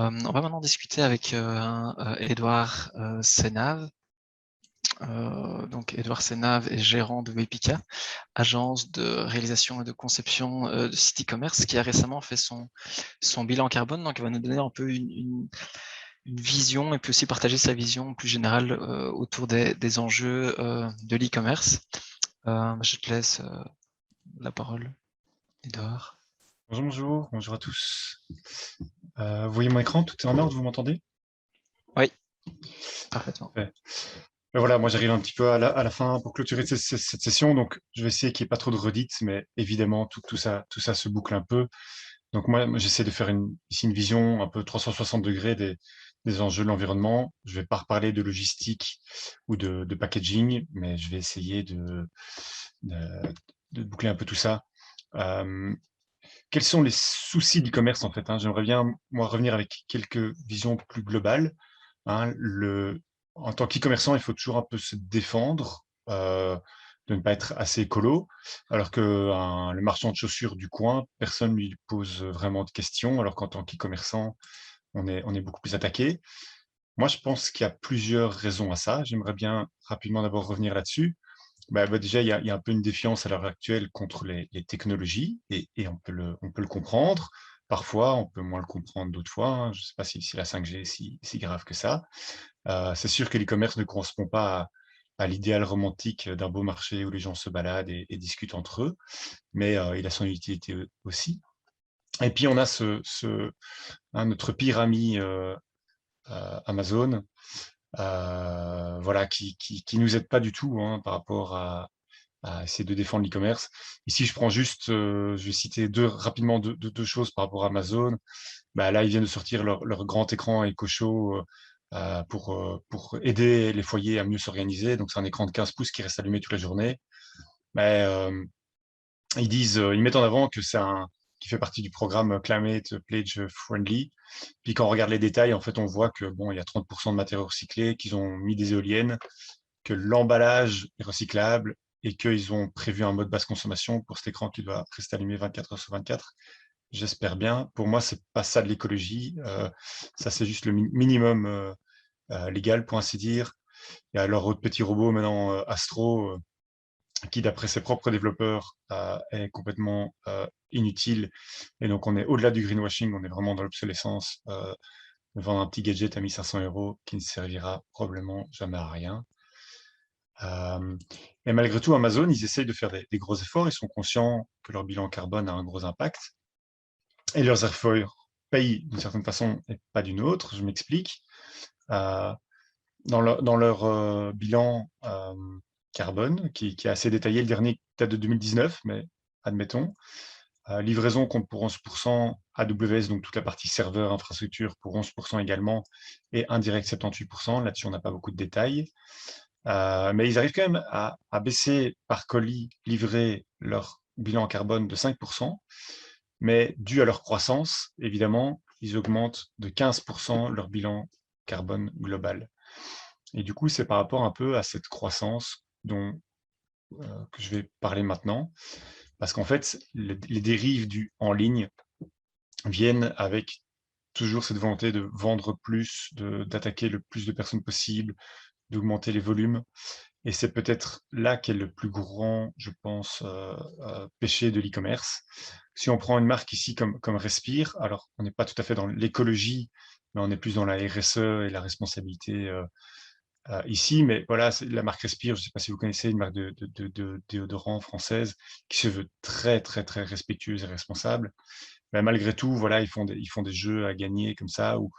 On va maintenant discuter avec Édouard Senave. Donc Édouard Senave est gérant de Webika, agence de réalisation et de conception de site e-commerce, qui a récemment fait son bilan carbone. Donc il va nous donner un peu une vision et puis aussi partager sa vision plus générale autour des enjeux de l'e-commerce. Je te laisse la parole, Édouard. Bonjour à tous. Vous voyez mon écran, tout est en ordre, vous m'entendez? Oui, parfaitement. Ouais. Voilà, moi j'arrive un petit peu à la fin pour clôturer cette session, donc je vais essayer qu'il n'y ait pas trop de redites, mais évidemment tout ça se boucle un peu. Donc moi j'essaie de faire ici une vision un peu 360 degrés des enjeux de l'environnement. Je vais pas reparler de logistique ou de packaging, mais je vais essayer de, de boucler un peu tout ça. Quels sont les soucis d'e-commerce en fait, hein? J'aimerais bien, moi, revenir avec quelques visions plus globales, hein. En tant qu'e-commerçant, il faut toujours un peu se défendre, de ne pas être assez écolo, alors que le marchand de chaussures du coin, personne ne lui pose vraiment de questions, alors qu'en tant qu'e-commerçant, on est beaucoup plus attaqué. Moi, je pense qu'il y a plusieurs raisons à ça. J'aimerais bien rapidement d'abord revenir là-dessus. Déjà, il y a un peu une défiance à l'heure actuelle contre les technologies et on peut le comprendre. Parfois, on peut moins le comprendre d'autres fois, hein. Je ne sais pas si la 5G est si grave que ça. C'est sûr que l'e-commerce ne correspond pas à l'idéal romantique d'un beau marché où les gens se baladent et discutent entre eux, mais il a son utilité aussi. Et puis, on a notre pire ami Amazon, voilà, qui nous aide pas du tout, hein, par rapport à essayer de défendre l'e-commerce. Ici, je prends juste, je vais citer rapidement deux choses par rapport à Amazon. Là, ils viennent de sortir leur grand écran EcoShow pour aider les foyers à mieux s'organiser. Donc, c'est un écran de 15 pouces qui reste allumé toute la journée. Mais ils mettent en avant que qui fait partie du programme Climate Pledge Friendly. Puis quand on regarde les détails, en fait, on voit que bon, il y a 30% de matériaux recyclés, qu'ils ont mis des éoliennes, que l'emballage est recyclable et qu'ils ont prévu un mode basse consommation pour cet écran qui doit rester allumé 24 heures sur 24. J'espère bien. Pour moi, c'est pas ça de l'écologie. Ça, c'est juste le minimum légal, pour ainsi dire. Il y a leur autre petit robot maintenant, Astro, qui, d'après ses propres développeurs, est complètement inutile. Et donc, on est au-delà du greenwashing, on est vraiment dans l'obsolescence. De vendre un petit gadget à 1500 € qui ne servira probablement jamais à rien. Et malgré tout, Amazon, ils essayent de faire des gros efforts. Ils sont conscients que leur bilan carbone a un gros impact. Et leurs efforts payent d'une certaine façon et pas d'une autre. Je m'explique. Euh, dans leur bilan carbone, qui est assez détaillé, le dernier date de 2019, mais admettons, livraison compte pour 11%, AWS, donc toute la partie serveur, infrastructure, pour 11% également, et indirect 78%. Là-dessus, on n'a pas beaucoup de détails. Mais ils arrivent quand même à baisser par colis livré leur bilan carbone de 5%, mais dû à leur croissance, évidemment, ils augmentent de 15% leur bilan carbone global. Et du coup, c'est par rapport un peu à cette croissance que je vais parler maintenant, parce qu'en fait, les dérives du en ligne viennent avec toujours cette volonté de vendre plus, d'attaquer le plus de personnes possible, d'augmenter les volumes. Et c'est peut-être là qu'est le plus grand, je pense, péché de l'e-commerce. Si on prend une marque ici comme Respire, alors on n'est pas tout à fait dans l'écologie, mais on est plus dans la RSE et la responsabilité ici. Mais voilà, la marque Respire, je ne sais pas si vous connaissez, une marque de déodorant française qui se veut très, très, très respectueuse et responsable. Mais malgré tout, voilà, ils font des jeux à gagner comme ça, où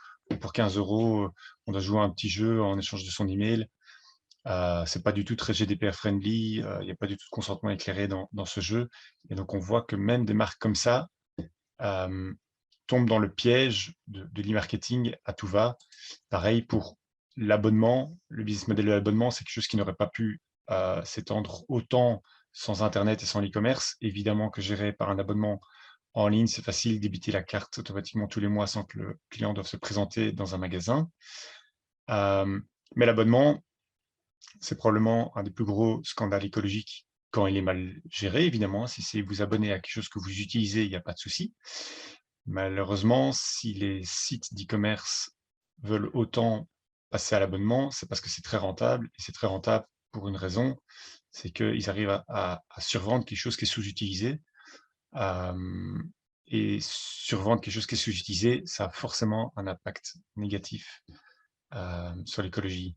pour 15 €, on doit jouer à un petit jeu en échange de son email. C'est pas du tout très GDPR friendly, il n'y a pas du tout de consentement éclairé dans ce jeu. Et donc on voit que même des marques comme ça tombent dans le piège de l'e-marketing à tout va. Pareil pour l'abonnement, le business model de l'abonnement, c'est quelque chose qui n'aurait pas pu s'étendre autant sans Internet et sans l'e-commerce. Évidemment que géré par un abonnement en ligne, c'est facile d'éviter la carte automatiquement tous les mois sans que le client doive se présenter dans un magasin. Mais l'abonnement, c'est probablement un des plus gros scandales écologiques quand il est mal géré, évidemment. Si c'est vous abonner à quelque chose que vous utilisez, il n'y a pas de souci. Malheureusement, si les sites d'e-commerce veulent autant passer à l'abonnement, c'est parce que c'est très rentable, et c'est très rentable pour une raison, c'est qu'ils arrivent à survendre quelque chose qui est sous-utilisé. Et survendre quelque chose qui est sous-utilisé, ça a forcément un impact négatif sur l'écologie.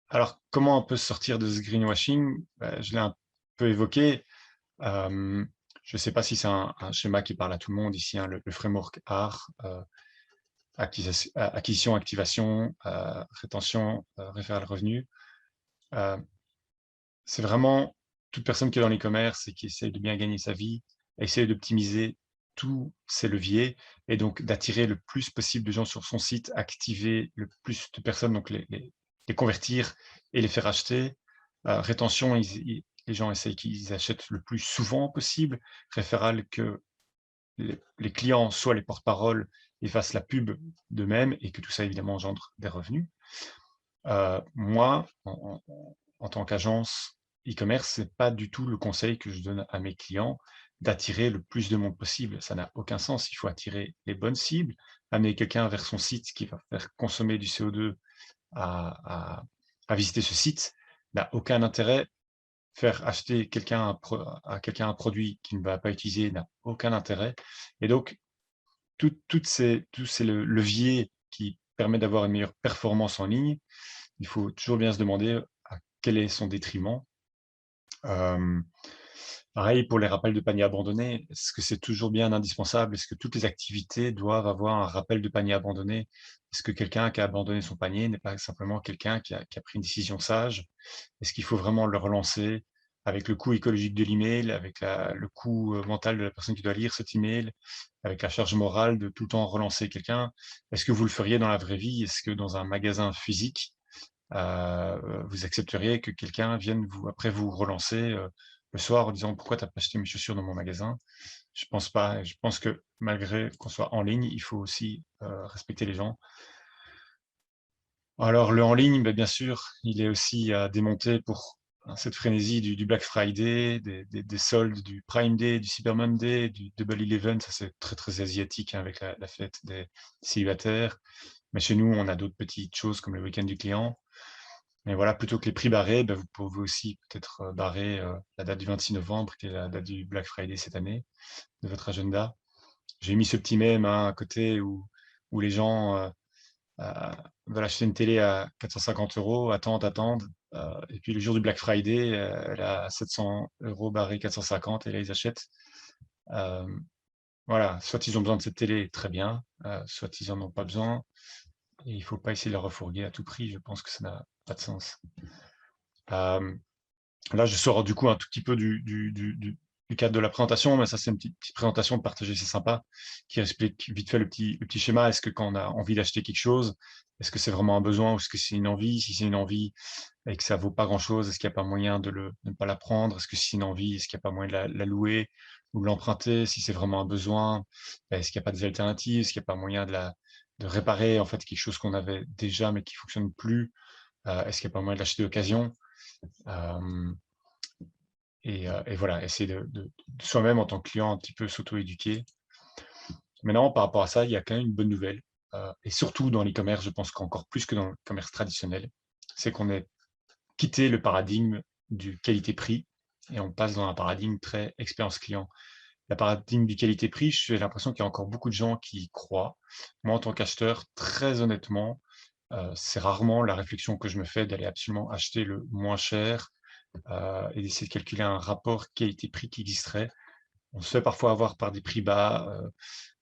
Alors, comment on peut sortir de ce greenwashing? Je l'ai un peu évoqué. Je ne sais pas si c'est un schéma qui parle à tout le monde ici, hein, le framework ARE, acquisition, activation, rétention, référent revenu. C'est vraiment toute personne qui est dans l'e-commerce et qui essaie de bien gagner sa vie, essaie d'optimiser tous ses leviers et donc d'attirer le plus possible de gens sur son site, activer le plus de personnes, donc les convertir et les faire acheter. Rétention, les gens essayent qu'ils achètent le plus souvent possible. Référal, que les clients soient les porte-parole et fassent la pub d'eux-mêmes et que tout ça évidemment engendre des revenus. Moi, en tant qu'agence e-commerce, c'est pas du tout le conseil que je donne à mes clients d'attirer le plus de monde possible. Ça n'a aucun sens. Il faut attirer les bonnes cibles, amener quelqu'un vers son site qui va faire consommer du CO2 à visiter ce site n'a aucun intérêt. Faire acheter à quelqu'un un produit qu'il ne va pas utiliser n'a aucun intérêt. Et donc, tous ces leviers qui permettent d'avoir une meilleure performance en ligne, il faut toujours bien se demander à quel est son détriment. Pareil pour les rappels de panier abandonnés, est-ce que c'est toujours bien indispensable? Est-ce que toutes les activités doivent avoir un rappel de panier abandonné? Est-ce que quelqu'un qui a abandonné son panier n'est pas simplement quelqu'un qui a pris une décision sage? Est-ce qu'il faut vraiment le relancer avec le coût écologique de l'email, avec le coût mental de la personne qui doit lire cet email, avec la charge morale de tout le temps relancer quelqu'un? Est-ce que vous le feriez dans la vraie vie? Est-ce que dans un magasin physique, vous accepteriez que quelqu'un vienne après vous relancer le soir en disant: «Pourquoi tu n'as pas acheté mes chaussures dans mon magasin?» Je pense pas, et je pense que malgré qu'on soit en ligne, il faut aussi respecter les gens. Alors le en ligne, bien sûr, il est aussi à démonter pour cette frénésie du Black Friday, des soldes, du Prime Day, du Cyber Monday, du Double 11. Ça, c'est très, très asiatique, hein, avec la fête des célibataires. Mais chez nous, on a d'autres petites choses comme le week-end du client. Mais voilà, plutôt que les prix barrés, vous pouvez aussi peut-être barrer la date du 26 novembre, qui est la date du Black Friday cette année, de votre agenda. J'ai mis ce petit mème, hein, à côté où les gens veulent acheter une télé à 450 €, attendent, et puis le jour du Black Friday, elle est à 700 € barré 450, et là ils achètent. Euh, voilà, soit ils ont besoin de cette télé, très bien, soit ils en ont pas besoin, et il faut pas essayer de la refourguer à tout prix. Je pense que ça n'a pas de sens. Là, je sors du coup un tout petit peu du cadre de la présentation, mais ça, c'est une petite présentation de partager, c'est sympa, qui explique vite fait le petit schéma. Est-ce que quand on a envie d'acheter quelque chose, est-ce que c'est vraiment un besoin ou est-ce que c'est une envie? Si c'est une envie et que ça vaut pas grand-chose, est-ce qu'il n'y a pas moyen de ne pas la prendre? Est-ce que si c'est une envie, est-ce qu'il n'y a pas moyen de la louer ou de l'emprunter? Si c'est vraiment un besoin, est-ce qu'il n'y a pas des alternatives? Est-ce qu'il n'y a pas moyen de réparer en fait quelque chose qu'on avait déjà mais qui fonctionne plus? Est-ce qu'il n'y a pas moyen de l'acheter d'occasion? Et voilà, essayer de soi-même en tant que client un petit peu s'auto-éduquer. Maintenant, par rapport à ça, il y a quand même une bonne nouvelle, et surtout dans l'e-commerce, je pense qu'encore plus que dans le commerce traditionnel, c'est qu'on a quitté le paradigme du qualité-prix et on passe dans un paradigme très expérience client. Le paradigme du qualité-prix, j'ai l'impression qu'il y a encore beaucoup de gens qui y croient. Moi, en tant qu'acheteur, très honnêtement, c'est rarement la réflexion que je me fais d'aller absolument acheter le moins cher, et d'essayer de calculer un rapport qualité-prix qui existerait. On se fait parfois avoir par des prix bas,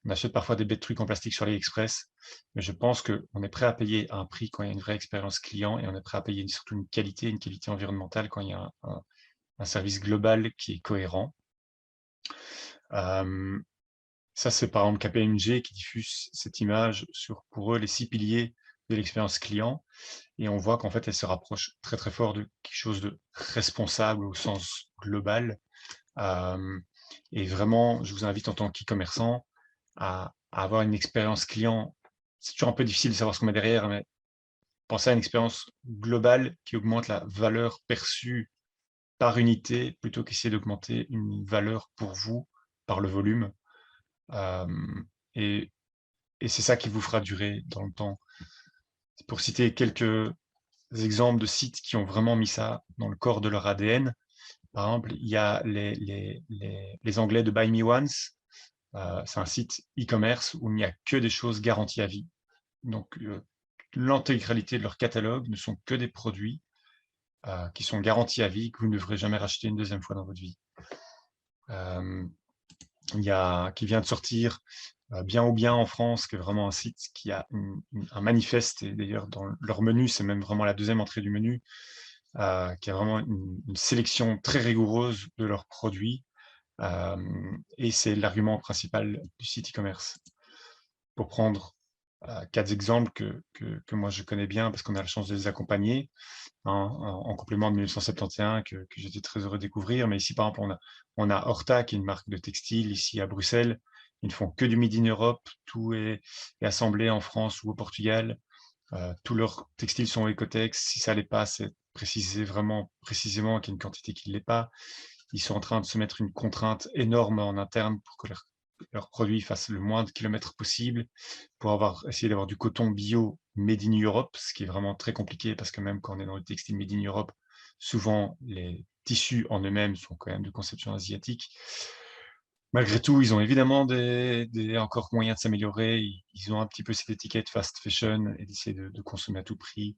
on achète parfois des bêtes trucs en plastique sur AliExpress, mais je pense qu'on est prêt à payer un prix quand il y a une vraie expérience client, et on est prêt à payer surtout une qualité environnementale quand il y a un service global qui est cohérent. Ça, c'est par exemple KPMG qui diffuse cette image sur, pour eux, les 6 piliers de l'expérience client. Et on voit qu'en fait, elle se rapproche très très fort de quelque chose de responsable au sens global. Et vraiment, je vous invite en tant qu'e-commerçant à avoir une expérience client. C'est toujours un peu difficile de savoir ce qu'on met derrière, mais pensez à une expérience globale qui augmente la valeur perçue par unité plutôt qu'essayer d'augmenter une valeur pour vous par le volume. Et c'est ça qui vous fera durer dans le temps. Pour citer quelques exemples de sites qui ont vraiment mis ça dans le corps de leur ADN, par exemple, il y a les Anglais de Buy Me Once. C'est un site e-commerce où il n'y a que des choses garanties à vie. Donc, l'intégralité de leur catalogue ne sont que des produits qui sont garantis à vie, que vous ne devrez jamais racheter une deuxième fois dans votre vie. Il y a qui vient de sortir Bien ou Bien en France, qui est vraiment un site qui a un manifeste, et d'ailleurs dans leur menu, c'est même vraiment la deuxième entrée du menu, qui a vraiment une sélection très rigoureuse de leurs produits, et c'est l'argument principal du site e-commerce. Pour prendre 4 exemples que moi je connais bien, parce qu'on a la chance de les accompagner, hein, en complément de 1971 que j'étais très heureux de découvrir. Mais ici, par exemple, on a Horta, qui est une marque de textile ici à Bruxelles. Ils ne font que du Made in Europe. Tout est assemblé en France ou au Portugal. Tous leurs textiles sont Ecotex. Si ça l'est pas, c'est préciser vraiment précisément qu'il y a une quantité qui ne l'est pas. Ils sont en train de se mettre une contrainte énorme en interne pour que leurs produits fassent le moins de kilomètres possible, pour essayer d'avoir du coton bio made in Europe, ce qui est vraiment très compliqué parce que même quand on est dans le textile made in Europe, souvent les tissus en eux-mêmes sont quand même de conception asiatique. Malgré tout, ils ont évidemment encore moyens de s'améliorer. Ils ont un petit peu cette étiquette fast fashion et d'essayer de consommer à tout prix.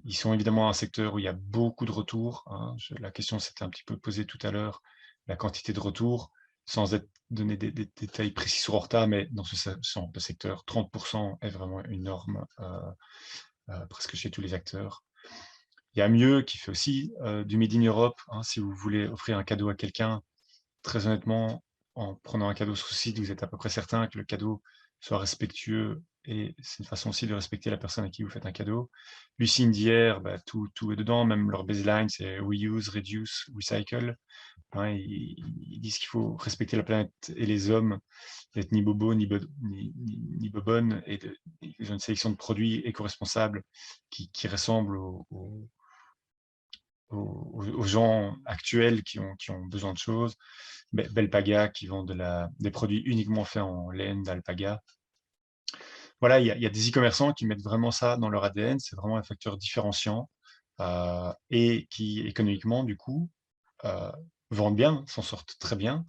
Ils sont évidemment un secteur où il y a beaucoup de retours, hein. La question s'était un petit peu posée tout à l'heure, la quantité de retours, sans donner des détails précis sur Horta, mais dans ce secteur, 30% est vraiment une norme, presque chez tous les acteurs. Il y a Mieux qui fait aussi du Made in Europe, hein. Si vous voulez offrir un cadeau à quelqu'un, très honnêtement, en prenant un cadeau sur ce site, vous êtes à peu près certain que le cadeau soit respectueux, et c'est une façon aussi de respecter la personne à qui vous faites un cadeau. Lucie Indière, bah, tout est dedans, même leur baseline, c'est reuse, reduce, recycle. Hein, ils disent qu'il faut respecter la planète et les hommes, d'être ni bobo, ni bobonne, et ils ont une sélection de produits éco-responsables qui ressemblent aux gens actuels qui ont besoin de choses. Belpaga qui vend des produits uniquement faits en laine d'alpaga. Voilà, il y a des e-commerçants qui mettent vraiment ça dans leur ADN, c'est vraiment un facteur différenciant, et qui économiquement, du coup, vendent bien, s'en sortent très bien,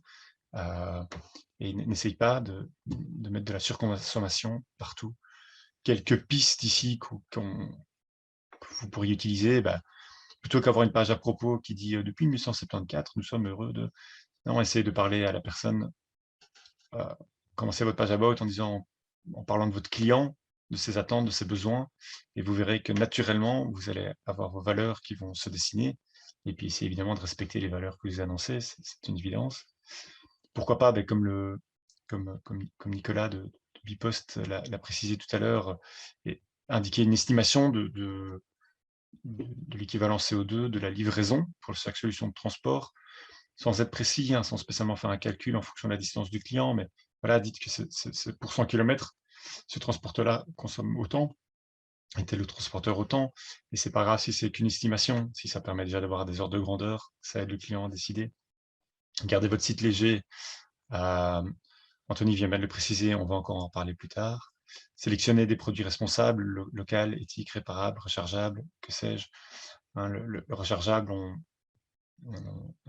et n'essayent pas de mettre de la surconsommation partout. Quelques pistes ici que vous pourriez utiliser, plutôt qu'avoir une page à propos qui dit depuis 1974, nous sommes heureux de. Non, essayez de parler à la personne. Commencez votre page about en parlant de votre client, de ses attentes, de ses besoins, et vous verrez que naturellement, vous allez avoir vos valeurs qui vont se dessiner. Et puis, c'est évidemment de respecter les valeurs que vous annoncez, c'est une évidence. Pourquoi pas, comme Nicolas de Bipost l'a précisé tout à l'heure, indiquer une estimation de l'équivalent CO2 de la livraison pour chaque solution de transport, sans être précis, hein, sans spécialement faire un calcul en fonction de la distance du client, mais voilà, dites que pour 100 km, ce transporteur-là consomme autant, et tel transporteur autant, et c'est pas grave si c'est qu'une estimation, si ça permet déjà d'avoir des ordres de grandeur, ça aide le client à décider. Gardez votre site léger, Anthony vient bien de le préciser, on va encore en parler plus tard. Sélectionnez des produits responsables, local, éthique, réparable, rechargeable, que sais-je. Hein, le rechargeable, on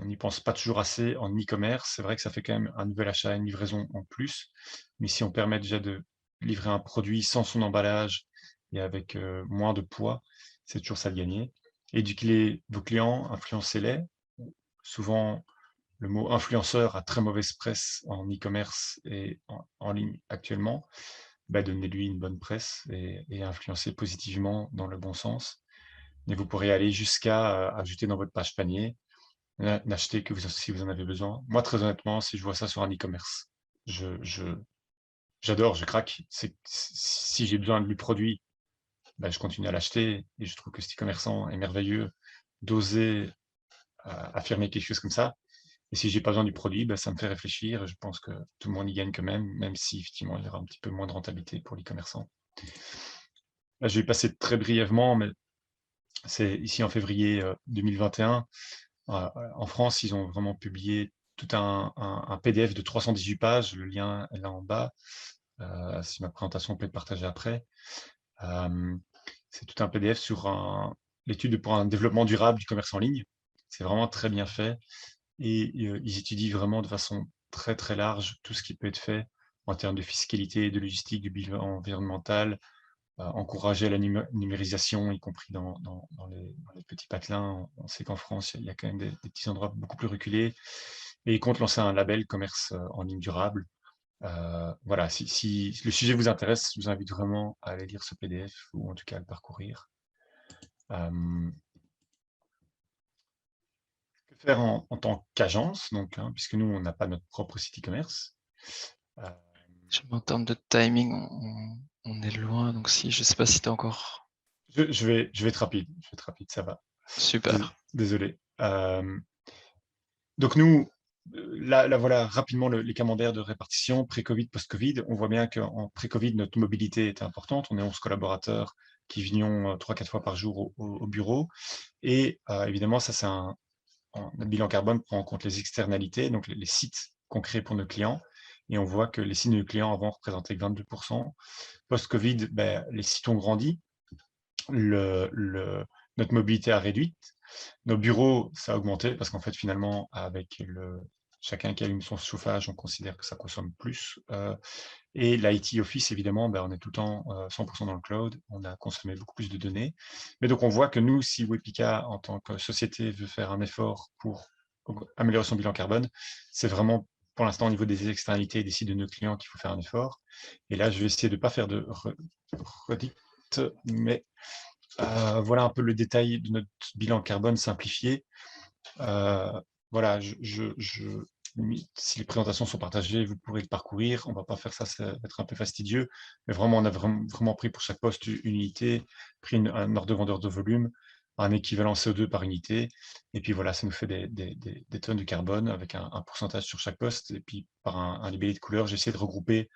n'y pense pas toujours assez en e-commerce. C'est vrai que ça fait quand même un nouvel achat, une livraison en plus. Mais si on permet déjà de livrer un produit sans son emballage et avec moins de poids, c'est toujours ça de gagner. Éduquez vos clients, influencez-les. Souvent, le mot influenceur a très mauvaise presse en e-commerce et en ligne actuellement. Donnez-lui une bonne presse et influencez positivement dans le bon sens. Et vous pourrez aller jusqu'à ajouter dans votre page panier n'achetez que si vous en avez besoin. Moi, très honnêtement, si je vois ça sur un e-commerce, j'adore, je craque. Si j'ai besoin du produit, je continue à l'acheter, et je trouve que cet e-commerçant est merveilleux d'oser affirmer quelque chose comme ça. Et si j'ai pas besoin du produit, ça me fait réfléchir, et je pense que tout le monde y gagne quand même si effectivement il y aura un petit peu moins de rentabilité pour l'e-commerçant. Là, je vais passer très brièvement, mais c'est ici en février 2021. En France, ils ont vraiment publié tout un PDF de 318 pages, le lien est là en bas, si ma présentation peut être partagée après. C'est tout un PDF sur l'étude pour un développement durable du commerce en ligne. C'est vraiment très bien fait et ils étudient vraiment de façon très, très large tout ce qui peut être fait en termes de fiscalité, de logistique, du bilan environnemental, encourager la numérisation, y compris dans les petits patelins. On sait qu'en France, il y a quand même des petits endroits beaucoup plus reculés et ils comptent lancer un label commerce en ligne durable. Voilà, si le sujet vous intéresse, je vous invite vraiment à aller lire ce PDF ou en tout cas à le parcourir. Que faire en tant qu'agence, donc, hein, puisque nous, on n'a pas notre propre site e-commerce. En termes de timing, on est loin, donc si, je sais pas si tu as encore... Je vais être rapide, ça va. Super. Désolé. Donc nous, là voilà rapidement les camemberts de répartition pré-Covid, post-Covid. On voit bien qu'en pré-Covid, notre mobilité était importante. On est 11 collaborateurs qui venions 3-4 fois par jour au bureau. Et évidemment, ça, c'est notre bilan carbone prend en compte les externalités, donc les sites qu'on crée pour nos clients. Et on voit que les sites de nos clients avant représentaient 22%. Post-Covid, ben, les sites ont grandi. Notre mobilité a réduit. Nos bureaux, ça a augmenté parce qu'en fait, finalement, avec chacun qui allume son chauffage, on considère que ça consomme plus. Et l'IT Office, évidemment, ben, on est tout le temps 100% dans le cloud. On a consommé beaucoup plus de données. Mais donc, on voit que nous, si Webpica, en tant que société, veut faire un effort pour améliorer son bilan carbone, c'est vraiment, pour l'instant, au niveau des externalités et des sites de nos clients qu'il faut faire un effort. Et là, je vais essayer de ne pas faire de redite, mais voilà un peu le détail de notre bilan carbone simplifié. Voilà, si les présentations sont partagées, vous pourrez le parcourir. On ne va pas faire ça, ça va être un peu fastidieux. Mais vraiment, on a vraiment pris pour chaque poste une unité, pris un ordre de vendeur de volume, un équivalent CO2 par unité. Et puis voilà, ça nous fait des tonnes de carbone avec un pourcentage sur chaque poste. Et puis par un libellé de couleur, j'ai essayé de regrouper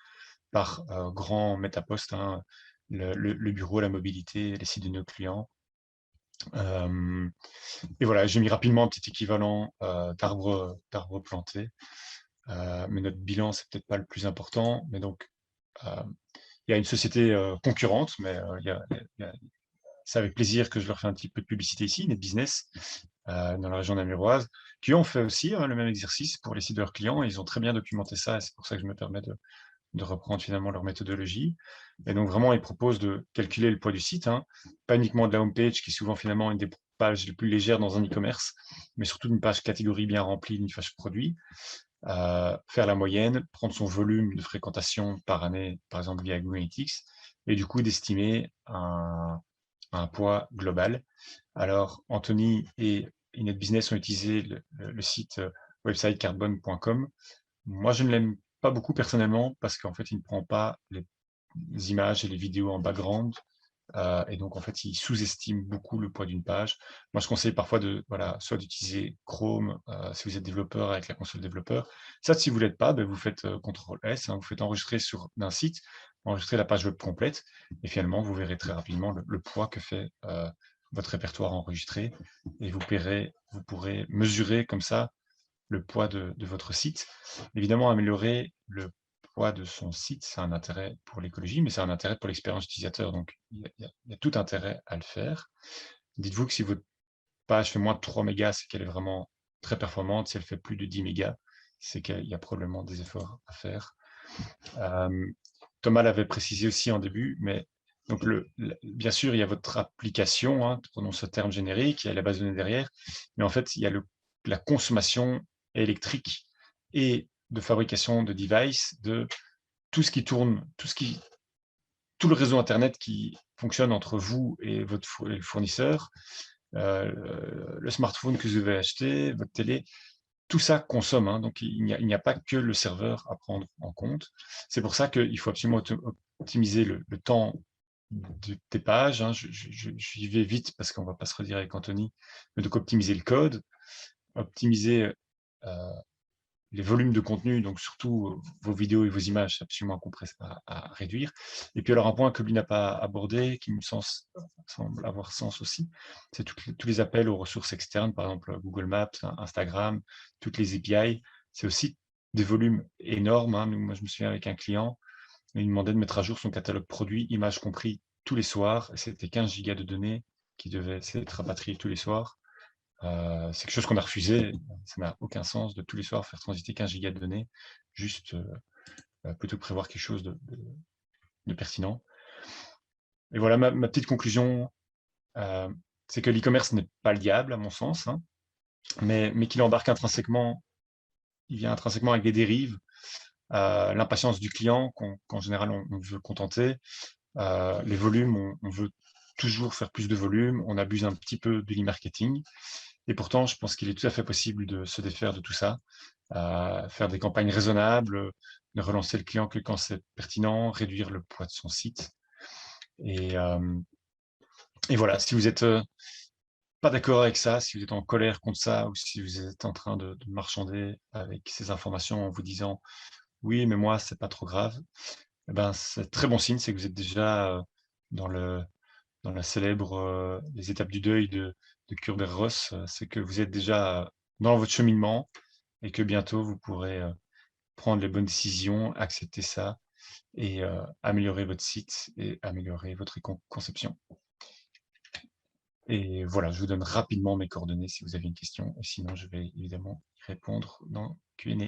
par grand métaposte, hein, le bureau, la mobilité, les sites de nos clients. Et voilà, j'ai mis rapidement un petit équivalent d'arbres plantés. Mais notre bilan, c'est peut-être pas le plus important. Mais donc, il y a une société concurrente, mais c'est avec plaisir que je leur fais un petit peu de publicité ici, NetBusiness, dans la région namuroise, qui ont fait aussi le même exercice pour les sites de leurs clients. Et ils ont très bien documenté ça, et c'est pour ça que je me permets de reprendre finalement leur méthodologie. Et donc vraiment, ils proposent de calculer le poids du site, hein, pas uniquement de la homepage, qui est souvent finalement une des pages les plus légères dans un e-commerce, mais surtout d'une page catégorie bien remplie, d'une page produit, faire la moyenne, prendre son volume de fréquentation par année, par exemple via Google Analytics, et du coup d'estimer un poids global. Alors, Anthony et NetBusiness ont utilisé le site website carbone.com. Moi, je ne l'aime pas beaucoup personnellement parce qu'en fait, il ne prend pas les images et les vidéos en background. Et donc, en fait, il sous-estime beaucoup le poids d'une page. Moi, je conseille parfois soit d'utiliser Chrome si vous êtes développeur avec la console développeur. Ça, si vous ne l'êtes pas, ben, vous faites CTRL-S, hein, vous faites enregistrer sur un site, enregistrer la page web complète, et finalement, vous verrez très rapidement le poids que fait votre répertoire enregistré, et vous pourrez mesurer comme ça le poids de votre site. Évidemment, améliorer le poids de son site, c'est un intérêt pour l'écologie, mais c'est un intérêt pour l'expérience utilisateur. Donc, il y a tout intérêt à le faire. Dites-vous que si votre page fait moins de 3 mégas, c'est qu'elle est vraiment très performante. Si elle fait plus de 10 mégas, c'est qu'il y a probablement des efforts à faire. Thomas l'avait précisé aussi en début, mais donc bien sûr, il y a votre application, hein, prenons ce terme générique, il y a la base de données derrière, mais en fait, il y a la consommation électrique et de fabrication de devices, de tout ce qui tourne, tout le réseau Internet qui fonctionne entre vous et le fournisseur, le smartphone que vous avez acheté, votre télé, tout ça consomme, hein, donc il n'y a pas que le serveur à prendre en compte. C'est pour ça qu'il faut absolument optimiser le temps des pages, hein. J'y vais vite parce qu'on ne va pas se redire avec Anthony, mais donc optimiser le code, optimiser les volumes de contenu, donc surtout vos vidéos et vos images, c'est absolument à réduire. Et puis alors un point que lui n'a pas abordé, qui me semble avoir sens aussi, c'est tous les appels aux ressources externes, par exemple Google Maps, Instagram, toutes les API. c'est aussi des volumes énormes, hein. Moi, je me souviens avec un client, il me demandait de mettre à jour son catalogue produit, images compris, tous les soirs. Et c'était 15 gigas de données qui devaient être rapatriées tous les soirs. C'est quelque chose qu'on a refusé. Ça n'a aucun sens de tous les soirs faire transiter 15 gigas de données, juste plutôt prévoir quelque chose de pertinent. Et voilà ma petite conclusion, c'est que l'e-commerce n'est pas le diable, à mon sens, hein, mais qu'il embarque intrinsèquement, il vient intrinsèquement avec des dérives, l'impatience du client qu'en général on veut contenter, les volumes, on veut toujours faire plus de volume, on abuse un petit peu de l'e-marketing. Et pourtant, je pense qu'il est tout à fait possible de se défaire de tout ça, faire des campagnes raisonnables, ne relancer le client que quand c'est pertinent, réduire le poids de son site. Et voilà, si vous n'êtes pas d'accord avec ça, si vous êtes en colère contre ça, ou si vous êtes en train de marchander avec ces informations en vous disant oui, mais moi, c'est pas trop grave, eh ben, c'est très bon signe, c'est que vous êtes déjà dans la célèbre les étapes du deuil de Kübler-Ross, c'est que vous êtes déjà dans votre cheminement et que bientôt vous pourrez prendre les bonnes décisions, accepter ça et améliorer votre site et améliorer votre conception. Et voilà, je vous donne rapidement mes coordonnées si vous avez une question, et sinon je vais évidemment y répondre dans Q&A.